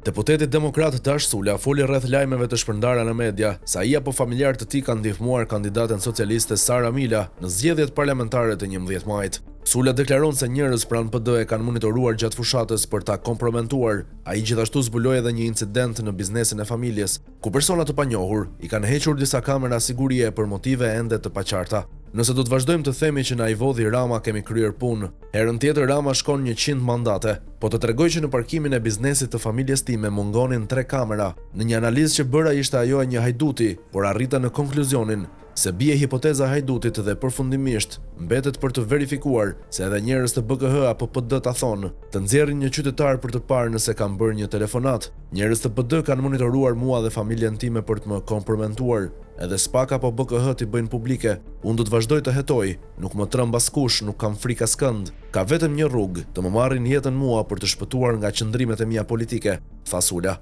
Deputeti demokrat Dash Sula foli rreth lajmeve të shpërndara në media se ai apo familjar të tij kanë ndihmuar kandidaten socialiste Sara Mila në zgjedhjet parlamentare të 11 majit. Sula deklaron se njerëz pranë PD e kanë monitoruar gjatë fushatës për ta kompromentuar. Ai gjithashtu zbuloi edhe një incident në biznesin e familjes, ku persona të panjohur i kanë hequr disa kamera sigurie për motive ende të paqarta. Nëse do të vazhdojmë të themi që na i vodhi Rama kemi kryer punë, herën tjetër Rama shkon 100 mandate, po të tregoj që në parkimin e biznesit të familjes time mungonin 3 kamera. Në një analizë që bëra ishte ajo e një hajduti, por arrita në konkluzionin se bie hipoteza e hajdutit dhe përfundimisht mbetet për të verifikuar se edhe njerëz të BKH apo PD ta thonë, të nxjerrin një qytetar për të parë nëse kanë bërë një telefonat. Njerëz të PD kanë monitoruar mua dhe familjen time për të më kompromentuar. Edhe SPAK apo BKH t'i bëjnë publike. Unë do të vazhdoj të hetoj, nuk më tremb askush, nuk kam frikë askënd. Ka vetëm një rrugë, të më marrin jetën mua për të shpëtuar nga qëndrimet e mia politike, tha Sula.